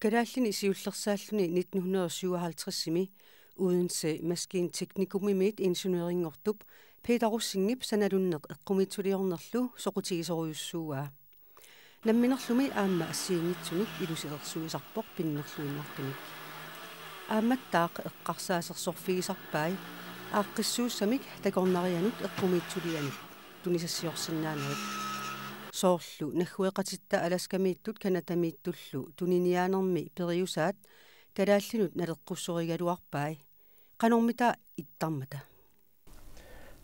Kadallin isiullersaalluni 1957-imi Odense Maskinteknikumimit ingeniøringortup Peter Russingip sanalunneq eqqumituliornerlu soqutigisoruyussuugaa. Namminerlumi aamma assiingitsunik ilusilersuisarpoq pinnerluinnartumik. Aammattaaq eqqarsaasersorfigisarpai aaqqissuussamik takornarianut eqqumitulianit tunisassiorsinnaanerit. Soorlu naggueqatitta alaskamiittut kanatamiittullu tuniniaanermi periusaat kadaallinut naleqqussorigaluarpai qanormita ittarmata.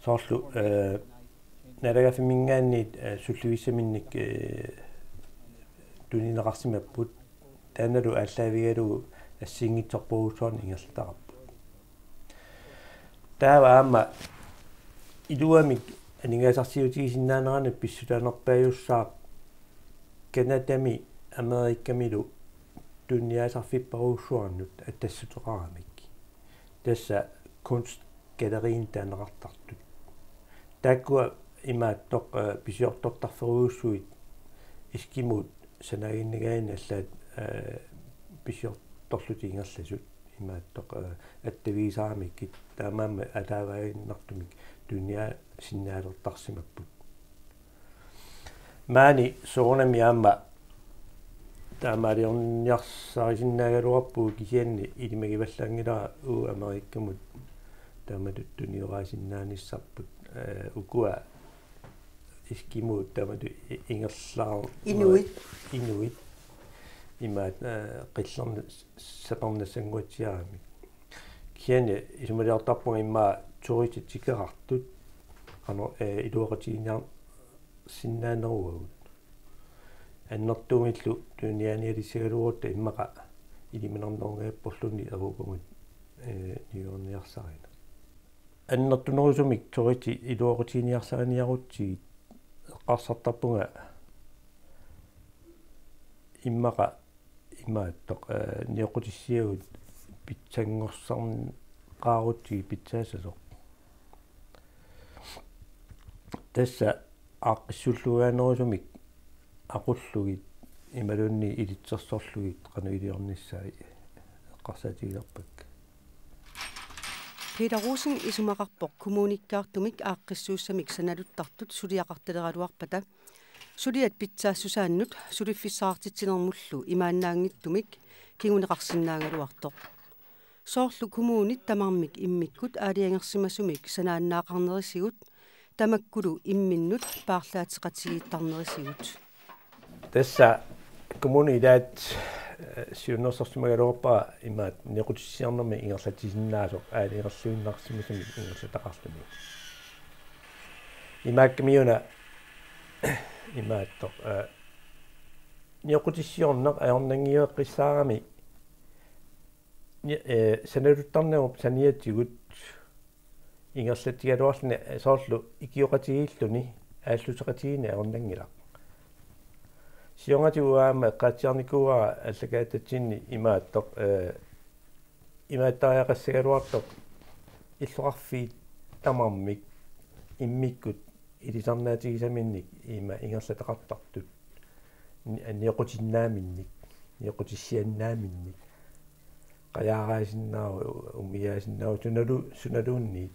Soorlu nalagafimingaanniit sulluissaminnik tunineqarsimapput taanalu aalлaavigalugu ассиингитсорпуусуарни ингерлутақарпут таава аама илуамик анигаасарсиутигисиннаанерани писсутаанерпаажуссаа канатами америккамилу тунниаасарфиппаруussуарнут аттассутеқарамик тасса kunstgallerien таанеқартартут тааккуа имааттоқ писиортортарферуussуит искимут санагиннигаани аллаат писиорторлутингерласут имааттоқ аттависарамиккит таамаама атааваагиннартумик тунниа синнаалертарсимаппут маани соонами аама таамаалиорниарсарисиннаагалуарпуу кисианни илимагиваллаангилаа уу америккамут тааматут туниораасиннааниссарпут укуа искимуут таамату ингерлаар инуит имаат qillerne сапернассангуатсиарами киане исумалиартарпунга иммаа турититикерартут ано илуоqatiiniar синнаанеруагут аннэртуумиллу тунианиалиссагалуурта иммаqa илиминернерунгааппорлуни авупугут ньюорниарсарина аннэртунерусумик турити илуоqatiiniarсаганиарутсигит эққарсартарпунга иммаqa имааттоқ ниоқутиссиагут питсангорсарн qaaruttigi питсаасасоқ тасса ааққиссуллугаанерусумик aqulлугит ималунни илитсерсорлугит qanуилиорниссаи эққарсаатигилерпак Peter Russing isumaqarpoq kommunikkaartumik aaqqissuussamik sanaluttartut suliaqartaleraluarpata suliat pitsaassusaannut suliffissaartitsinermullu imaannaangittumik kinguneqarsinnaangaluartoq soorlu kommunit tamarmik immikkut aaliangersimasumik sanaannaaqarnerisigut tamakkulu imminnut paarlaatiqatigiittarnerisigut tassa kommuni ilaat siunnersorsumagalorpa imaat nequtissiarnermi ingerlatisinnaasoq aaliangerluinnarsimasumik ingerlataqarlumi imaakkamiuna имааттоқ ниоқутиссиорнеқ аорнангиуэққиссаарами саналуттарнеруп саниатсигут ингерлаттигалуарлни соорлу икиоқатигииллуни ааллутеқатигини аорнангилақ сионгатигуаама эққаатсиарникууара аллагаататсинни имааттоқ имааттариақассагалуартоқ иллоқарфиит тамармик иммиккут илисарнаатигисаминник има ингерлатеқартартут ниоқутиннааминник ниоқутиссианнааминник қаяараасиннаа умиаасиннаа суналуунни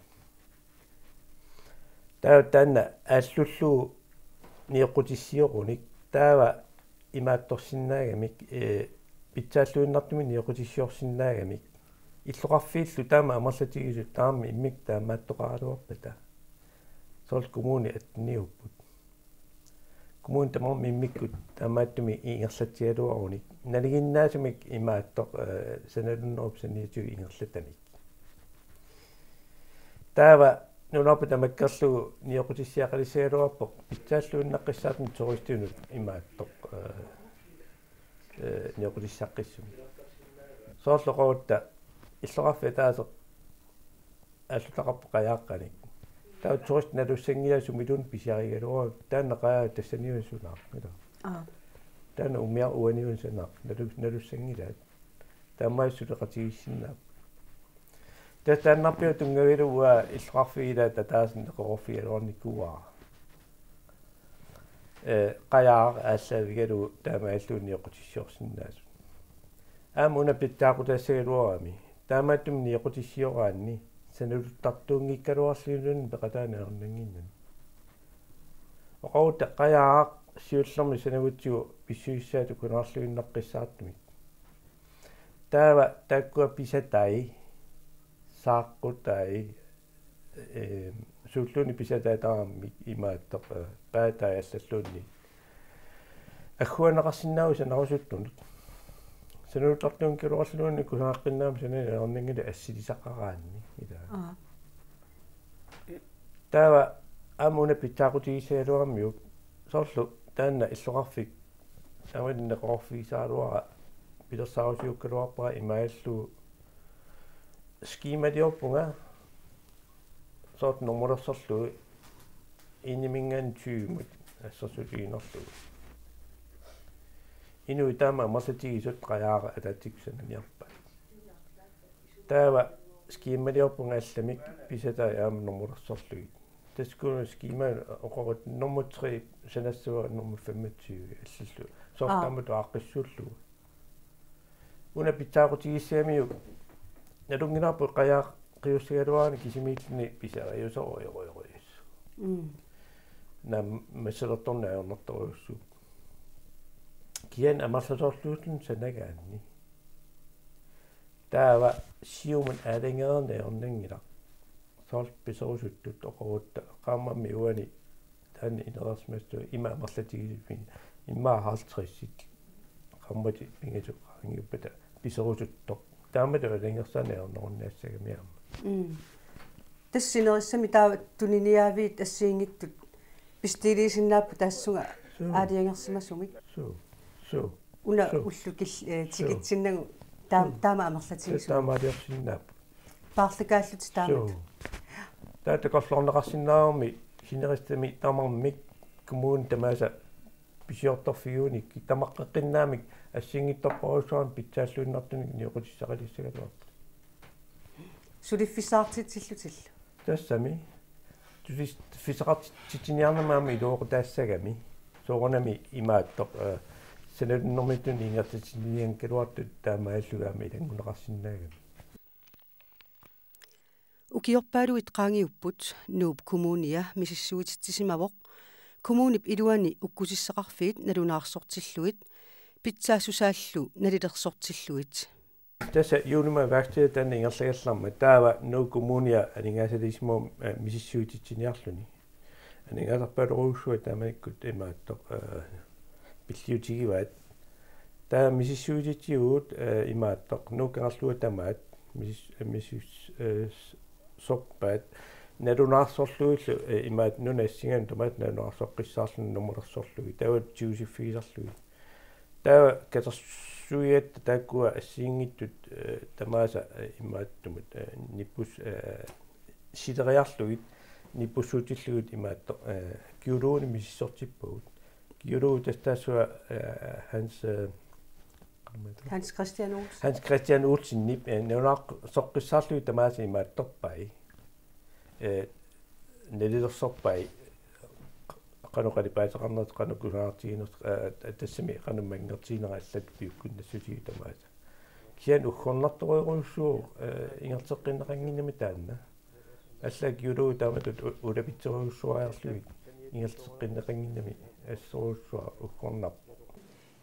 таана ааллуллу ниоқутиссиоруник таава имаатторсиннаагамик питсааллуиннартуми ниоқутиссиорсиннаагамик иллоқарфииллу таама амерлатигисут таами иммик таамааттоқаралуарпата сол kommuni атниуппут kommuni тамарми иммиккут таамааттуми ингерлатсиалуаруник налигиннаасумик имааттоқ саналуннеруп саниатуги ингерлатамик таава нунарпа тамаккерлугу ниоқутиссиақалиссагалуарпоқ питсааллуиннаққиссаатни туристиунут имааттоқ ниоқутиссаққиссуми соорлоқорутта иллоқарфи таасеқ аллутақарпо қаяаққаник таа турист налуссангиласумилун писиаригалуа тааннеқаа тассаниуссунаар мила таана умиа уаниунсанаар налуссангилаат таамаиссулеқатигиссиннаап тааннарпиу тунгавилуа иллоқарфигилаа татаасин неқорфигалуарникуаа қаяар ааллаавигалу таамааллуунниоқутиссиорсиннаасу аамуна питтаақутаассагалуарами таамааттумни иқутиссиораанни санулуттартуунгиккалуарлиулун пеқатаанаернангиннан оқаута қаяақ сиуллерми санагутсигу писсуиссаату кунаарлуиннаққиссаартумик таава таккуа писатай сааққутай сууллуни писатаатарамми имааттоқ паатай аллаллуунни аггуанеқарсинаау санарусуттунут санулуттартуун килуарлуунни кусааққиннаам санаернангила ассилисаққараанни илаа таава амуна питтаақутигисаалуармиук соорлу таанна иллоқарфик аваннеқорфисаалуара пилерсаарусиуккалуарпара имааллу скимадиорпунга соорт номерсорлу иниминган тюмут ассерсулигинерлу ину таама марлатигисут қаяара ататиксананиарпа таава скимадиорпунга алламик писатаа яама номерсорлуги таскуна скима оқорут номер 3 санассуа номер 25 аллаллу соортамут ааққиссууллу уна питтаақутигиссаамиу налунгинарпу қаяа қиуссагалуаани кисимииллни писариусориориорис нам масалерторнаернэрторуссу киан амарласоорлуутун санагаанни таава сиуман аалингернеернангила сорт писерусуттут оқорутта qaamammi uani таани инерсмасту има амарлатигисипин иммаа хаалтриссит qammati пингасуққаангиппата писерусуттоқ таамату алингерсанеернеруннаассагамиарма тассинериссами таава туниниаавиит ассиингиттут пистилисиннааппу таассунга аалиангерсимасумик уна уллукил тикитсиннагу таама амерлатигису таамаалиарсиннааппу паарлакааллут таамат таата корлорнеқарсинаарми синеристами таамармик коммуун тамааса писиорторфигууник тамаққеққиннаамик ассингитторпорусуарн питсааллуиннартуник ниоқутиссақалиссагалуарпа сулиффисаартитсиллутилла тассами фисеқартитиниарнамаами илуоқутаассагами соорунами имааттоқ саналуннэрмиттун ингертитиниан калуартут таамааллугаами илангунеқарсинаагами укиорпаалуит qaangiupput nuup kommunia misissuutitissimavoq kommunip iluani ukkusissaqarfiit nalunaarsortilluit pitsaassusaallu nalilersortilluit tässä juunima værksted den ingerlagallarma taava nu kommunia aningaasalismo misissuutitiniarluni aningaasarpaluruussuat taamanikkut imaattoq pilliutigivaat taa misissuutitiuut imaattoq nuukangarlua tamaat misis soppaat nalunaarsorluullu imaat nunassingan tomat nalunaarsoqqissaarlun nummersorlugi tavat juusiffiisarlugi taava katersuiat taakkua assiingittut tamaasa imaattumut nippus sideriarlugit nippussuutillugut imaatto kiuluuni misissortippugut kiulu tastaasua Hans Christian Olsen nip nalunaarsoqqissaarlugi tamaasa imaattorpai nelilersorpai qanuqalipaasaqarnert qanukusaartiginert tassami qanummangertiinerallat piukkunnassutigi tamaasa kian ukhornartoruiruussuu ingerteqqinneqanginnami taanna allak yulu taamatut ulapitseruussuaarlugi ingerteqqinneqanginnami asseruussua ukhornar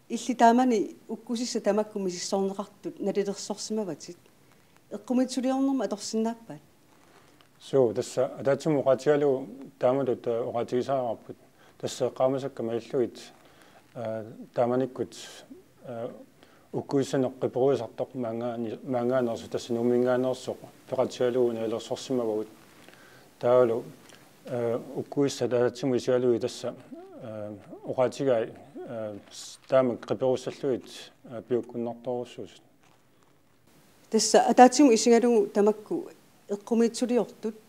illi taamani ukkusissa tamakku misissorneqartut nalilersorsimavatit eqqumitsuriornerma atorsinnaappaat tässä atatsum uqatialu taamatut uqatigisaararput tässä qaamasakka mailluit taamanikkut ukkuissaneqqiperuisartoq maangaanersu tässä numinngaanersoq peqatialu nalilersorsimavagut taalu ukkuissa atatsum isialui tässä uqatigai taamak qiperuussalluit piukkunnartorussuus tässä atatsum isingalugu tamakku eqqumitsuriortut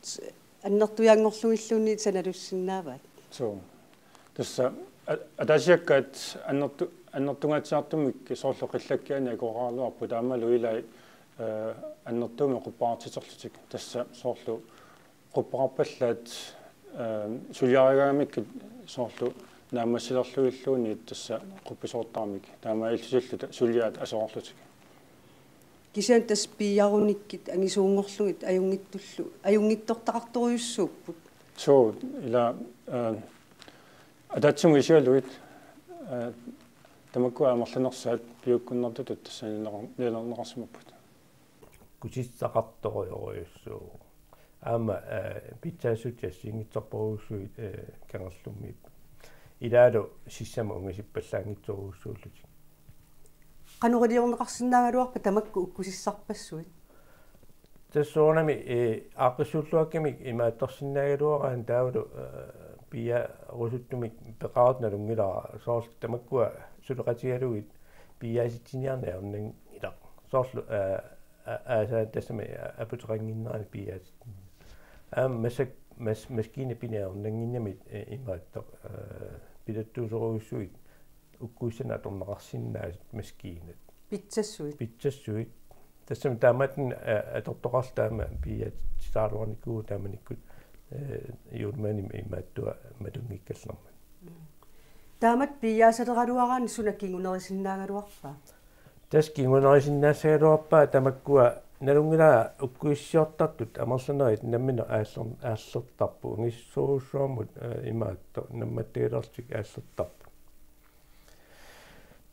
annertujaangorlugilluunni sanalussinnaavaat tässä atasiakkaat annertungatsiartumik soorloqillakkiani akoqaarluarpu taamalu ilai annertuumi quppaartitorlutik tässä soorlu qupparpallaat suliarigaamik soorlu naamassilerlugilluuni tässä quppisoortaamik taama illusilluta suliaat asoorlutik кисаан тас пиаруниккит ангисуунгорлугит аюнгиттортақарторюссууппут so ila атаатсум исиалуит тамакку амерланерсаат пиуккуннартутут тассанинернеқарсимаппут кусиссақарторюориуссуу аама питсаасут яссингитсорпоруссуит кангерлуммип илаалу сиссама унгасиппаллаангитсоруссууллут канугалиорнеқарсинаагалуарпа тамакку уккусиссарпассуит тассуунами ааққиссууллуаккамик имаатторсинаагалуараан таавалу пия русуттумик пеқаартналунгилара соорл тамаккуа сулеқатигалугит пияаситсиниарнаернан ила соорлу ааса тассами апутерангиннерани пияасит масак маскина пинеернангиннамит имааттор пилаттуусоруйуссуит уккуиссана аторнеқарсиннаасит маскинат питсассуит тассами тааматн атортоқарлаама пияатситааруарникуу тааманиккут юурмани имааттуа матунгиккаллерма таамат пияасалераалуараани суна кингунерисиннаагалуарпаа тас кингунерисиннаассагалуарпаа тамаккуа налунгилаа уккуиссиортартут амерланерит наммина ааллертарпу унгиссууссуамут имаатто намматтигалерлик ааллертарпу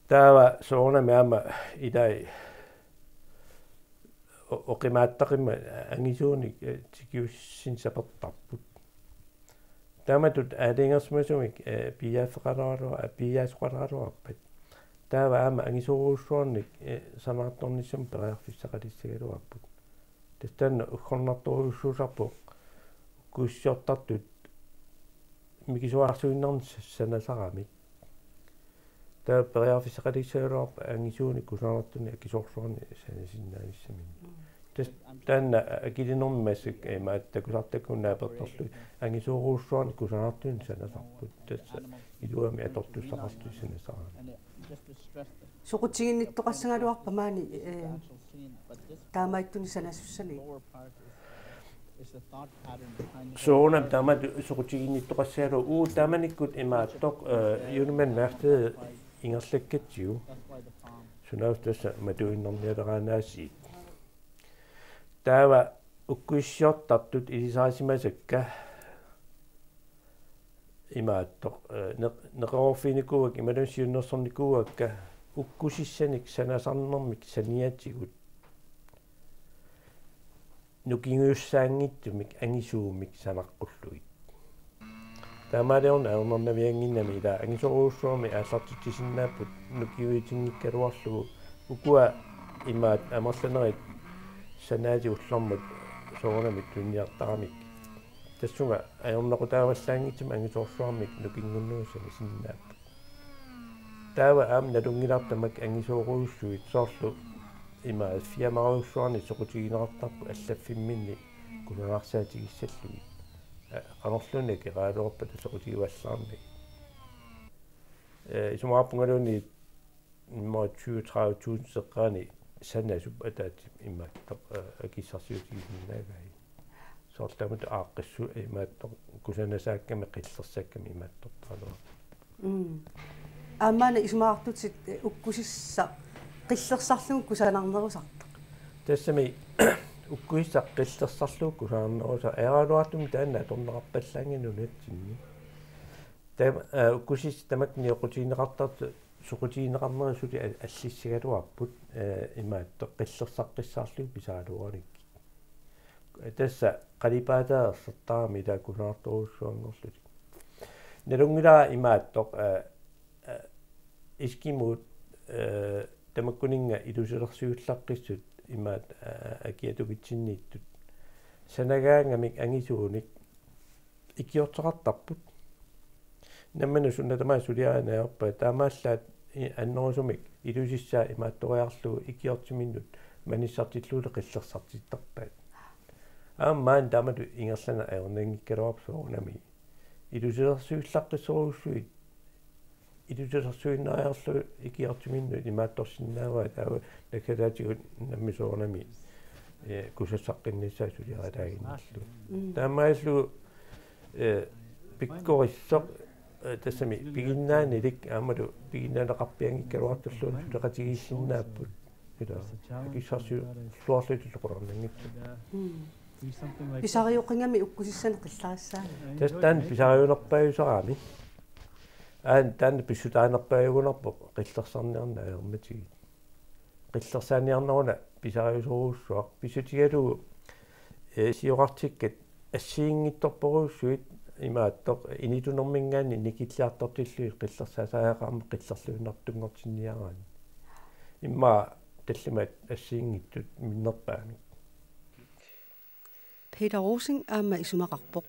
таава соорнами аама илай оқимааттақимма ангисууник тикиуссин сапертарпут тааматут аалингерсмасумик пияасоқаларуарпат таава аама ангисууруссуарник санаартторниссам периарфиссақалиссагалуарпут тастаанна уггорнарторуссуусарпу куссиортартут микисуаарсуиннернс санасарамик таа периарфиссақалиссагалуарпа ангисууник кусаанартуни акисорсуарни санасиннааниссамин таанна акилинэрмасик мааттакусартаккунаа пертерлу ангисууруссуарни кусаанартуни санасарпут тасса илуами атортуссақарту санасарами соқутигинниттоқассагалуарпа маани таамаиттуни санассуссани соонам таамат соқутигинниттоқассагалу уу тааманиккут имааттоқ юнуман вертэ ингерлаккатсиу сунаустасса матуиннэрниалераанаасиит таава уккуиссиортартут илисаасимасакка имааттоқ неқорфиникууак ималуссиуннерсорникууакка уккусиссаник санасарнэрмик саниатигут нукингуйуссаангиттумик ангисуумик санаққуллуит таамаалеорна аернернавиангиннами ила ангисоруусsuarmi ааллартутсисиннааппут нукиуитингиккалуарлугу укуа имаат амерланерит санаати уллэрмут соорнамик тунниартарамик тассунга аернеқутааваллаангитсим ангисоорсуармик нукингуннуусами синнааппут таава аам налунгилартамак ангисооруйуссуит соорлу имаа фиамаруйуссуарни соқутигинеқартарпу аллаффимминни кулунаарсаатигиссаллуги анерлуни кераалуарпа тасоқутигиваллаарни исумааппунгалуни имма 20-30 сеққаани санасуп атаат имааттоқ акиссарсиутигиннаагай соорлтамут ааққиссу имааттоқ кусанасаакками қиллерсаакками имааттортаалуа аамаана исумаартутсит уккусисса qillerсарлугу кусаанарнерусарта тассами уккуиссақ qillerсарлугу кусаанеруса аералуартуми таанна аторнеқарпаллаангинунатсинни таа уккусис тамакни оқутигинеқартарт суқутигинеқарнерисули аллиссагалуарпут имаатто qillerсаққиссаарлугу писаалуаникки тасса қалипаатаерсертарами таа кусаарторуссуангорлут налунгилаа имааттоқ искимут тамаккунинга илусилерсиуллаққиссут имаат акиатугитсиннииттут санагаангамик ангисууник икиортеқартарпут намману суннатамаа сулиаанаерпа таамааллаат аннерусумик илусиссаа имаатториарлугу икиортиминнут маниссартиллууле қиллерсартиттарпаат аамаан таамату ингерлана аернангиккалуарпсуорнами илусилерсиуллаққиссоруссуит илусилерсуиннариарлу икиортиминну имаатторсиннааваа таава накалаатигут наммисуорнами кусассаққинниссаа сулиаралаагиннарлу таамааллу пиккориссоқ тассами пигиннаани лик аамалу пигиннаанеқарпиангиккалуартуллуун сулеқатигиссиннааппут ila akissarsiu suarlitulleqorarnangitsu Pisariuqingami ukkusissana qillarassaan. tastan pisariunerpaiusaraami tan pissutaanerpaiugunarpo qillersarniarnaa ermatigi qillersaaniarneruna pisariusoruussuaq pissutigalugu siorartikkat ассиингитторпорууссуит имааттоқ инитунэрмингаани никиллиарторtilluи қиллерсаасаагаама қиллерлуиннартунгортинниараани имма таллимат ассиингиттут миннерпаами Peter Rosing аама исумақарпоқ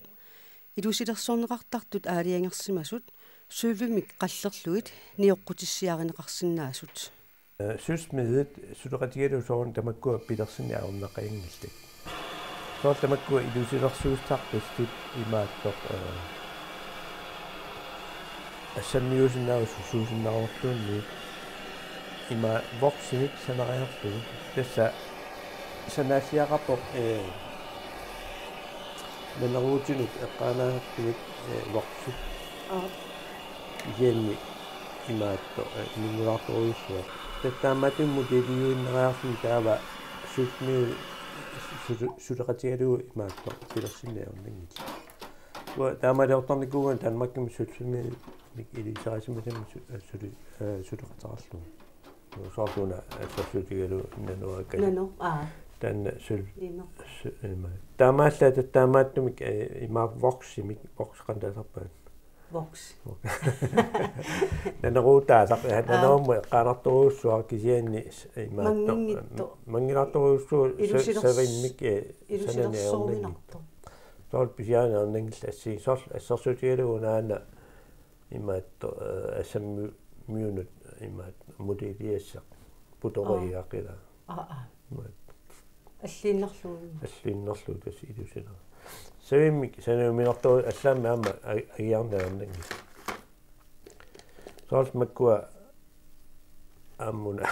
илусилерсорнеқартартут аалиангерсимасут сууллумик қаллерлуит ниоққутиссиаринеқарсинаасут сусмидет сулеқатигалусоорн тамаккуа пилерсиниаруннақаингиллак соортамаккуа илусилерсуустарпистут имааттоқ ассаммиусиннааву сусуусиннаарурлуунни има воксиник санариарлу тасса санаасиақарпоқ нанерутинут эққаанаартугит вокси иенни имаатто мингулаарторуйссуа таттааматумму телиуиннераарлу таава сутми сулеқатигалугу имаатто пилерсиннаавнангит уа таамалеорторникууган танмакками сутсими мик илисарисимасами сулеқатаарлу саартуна ассасутигалу нануака нано танна сул има таамаалла таамааттумик има воксимик воксқандасарпаат вокс нанерутаасақ нанерумма эққаанарторуussуар кисианни имаатто мангиларторуuссуу савинмик сананиарнангитто соор писиаанернангилла ассии соор ассерсутигалугунаана имаатто ассаммиунут имаат модилиассақ путориаақила аллииннерлуу тас илусила савиммик санауминартоо аллаами аама агиарнаарнанги соорс маккуа аммуна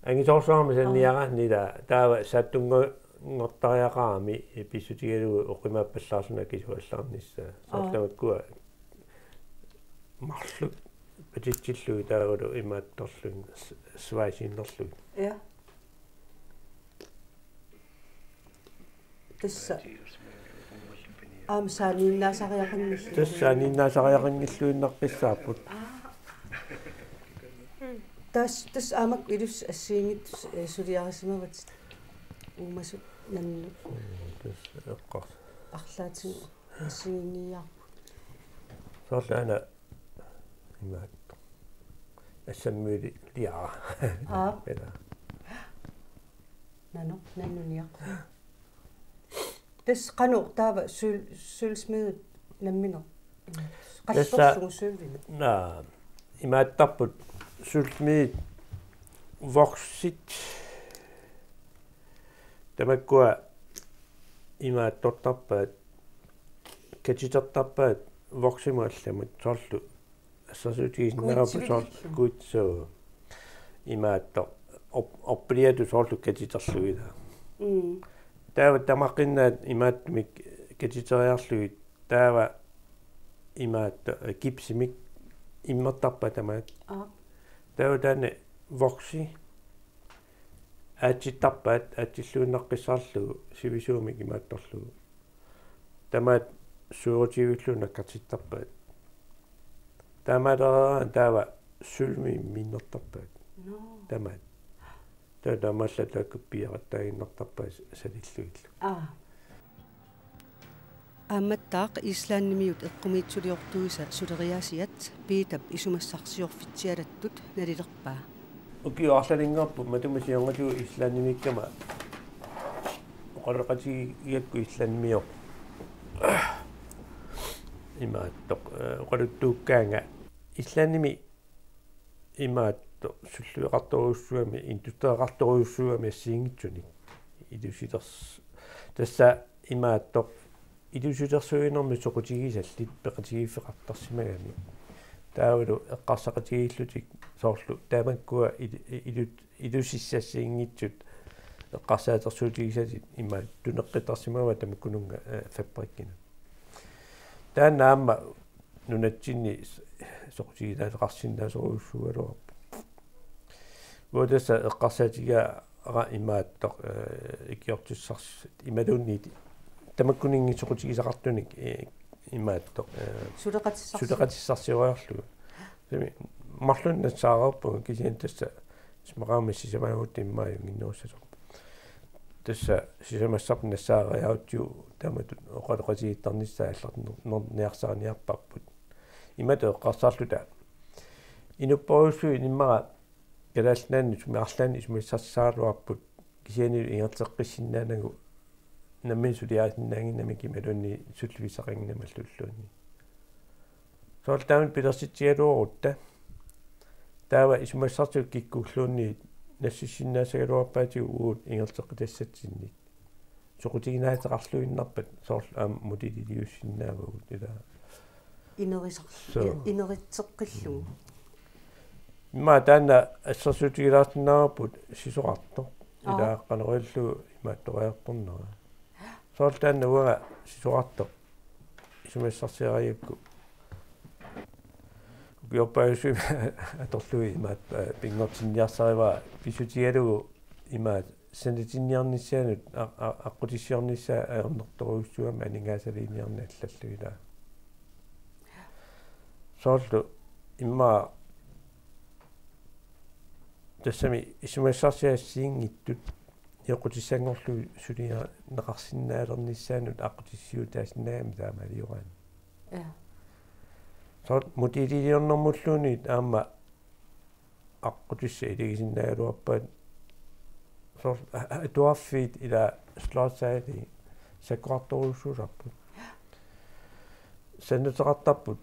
ангисорсаарми санниарааннила таава саттунгортариақарами писсутигалугу оқимааппаллаарсуна кисуаллаарнisса соортамаккуа марлу патитсиллуи таагулу имаатторлун свайсиннерлуи ja тасса аамсаанииннаасариақангиллу тассаанииннаасариақангиллуиннарписсааппут тас аамак илус ассиингит сулиарисимават уумасут нанну тас эққар арлаатин ассиингиар соорлаана имаат ассаммуили лиара пела нануниақ тас канур таава сулсмид намминер қаллерсугу суулвина на имааттарпут сулсмид воксит тамаккуа имааттортарпаат катитертарпаат воксимуалламут соорлу ассасуутигисиннерапу соор гуутсуу имаатто опприату соорлу катитерлуила таава тамаққиннаат имааттмик катитериарлугит таава имаатто гипсимик иммертарпа тамаат таава таане вокси аатситтарпаат аатсиллуиннаққиссаарлугу сивисуумик имаатторлугу тамаат суурутигуллуна катиттарпаат тамаадераа таава сулми миннертарпаат тамаат тамааллатааккуппиараттаагиннартарпаа салиллуиллу ааматтаақ ислааннимиут эққумиитсулиортуиса сулериасиат питап исумассарсиорфитсиалаттут налилерпаа укиуарлалингорпу матумасионгалу ислааннимиккама оқалеқати иакку ислааннимиор имааттоқ оқалуттууккаанга ислаанними имаатто суллуеқарторуussуами индустриақарторуuссуами ассиингитсуни илусилерс тасса имааттоқ илусилерсуинерми соқутигисаллит пеқатигиффеқартарсимагами таавалу эққарсақатигиллутик соорлу таамаккуа илусиссассиингитсут эққарсаатерсуутигисалит имаат тунеққитарсимава тамаккунунга фабриккина тааннаама нунатсинни соқутигилаалеқарсиннаасоруuссуалуарпу водаса эққарсаатига ара имааттоқ икиортуссарс ималуунниит тамаккунингисоқутигисақартуник имааттоқ сулеқатиссарсиориарлугу тами марлун нассаарерпуга кисиан тасса смараами сисамаагут иммааюнгиннерусасо тасса сисамассарп нассаариаутиу таматут оқалеқатигиттарниссаа аллартнер неарсааниарпарпут имат эққарсаарлута инуппорусуи ниммара калаалнаанни сумиарлаани сумиссарсааруарпут кисиани ингертеққиссиннаанагу наммин сулиаасиннаангиннами кималунни суллуисақингнамаллуллуунни соолтаамит пилерситсигалуорутта таава исумассартук киккууллуунни нассиссиннаасагалуарпаатигу уут ингертеққитассатсинник соқутигинаатеқарлуиннарпат соорл аам мутилилиуссиннаавагут ила инеритсеққиллугу имма таана ассерсуутигилаартиннаарпут сисоқарто ила канеруиллу имаатториарторнера соорл таана уага сисоқарто исумассарсиариукку геопаису аторлуи имаат пингортинниарсарива писутигалугу имаат сенетинниарниссаанут аққутиссиорниссаа аернерторуйуссуама анингаасалиниарна аллаллуила соорл имма тассами исумассарсиассиингиттут иоқутиссангорлу сулиа неқарсиннаалерниссаанут аққутиссиутаасиннаами таамалиораан сот мутилилиорнэрмуллуни аама аққутисса илигисиннаалуарпаат сор атуарфит ила слотсаали саккуарторуссууларпут саннутеқартарпут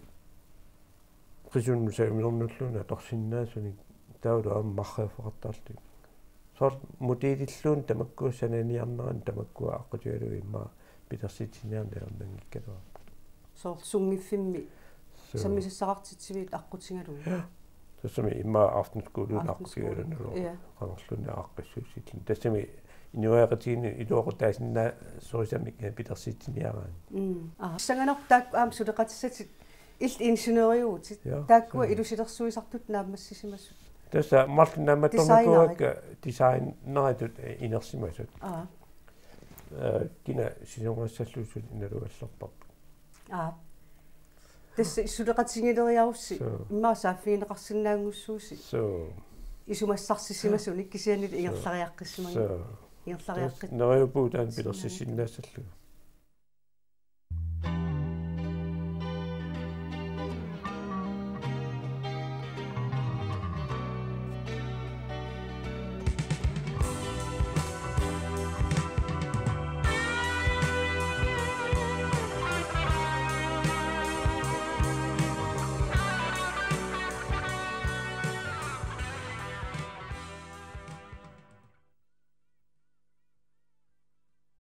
qisunnusaamirnernulluna torsinnaasunik taulu aammarreefoqartaarlu sor mutiililluun tamakkuussananiarneran tamakkua aqqutigalu imma pitersitiniarnernerngikkalua sor sungiffimmi sammissassaqartitsiviit aqqutigalu tassami imma aftenskoolun aqqutigalunulu qanerlunna aqqissuussitlu tassami inuaqatiini iluoqutaasinna sorisami pitersitiniaraan sanganortaak aam suleqatissati illt ingeniøriutit taakkua ilusilersuisartut naammassisimassut tassa marlunnaammattornakuakka designeritut inersimasut kina sisongassalluusut inaluallerparp tassa suleqatingileriarussi imma saaffiineqarsinnaangussuusi isumassarsisimasunik kisianit ingerlariaqqissimanga ingerlariaqqit neriupuut aan pilersisinnaassallu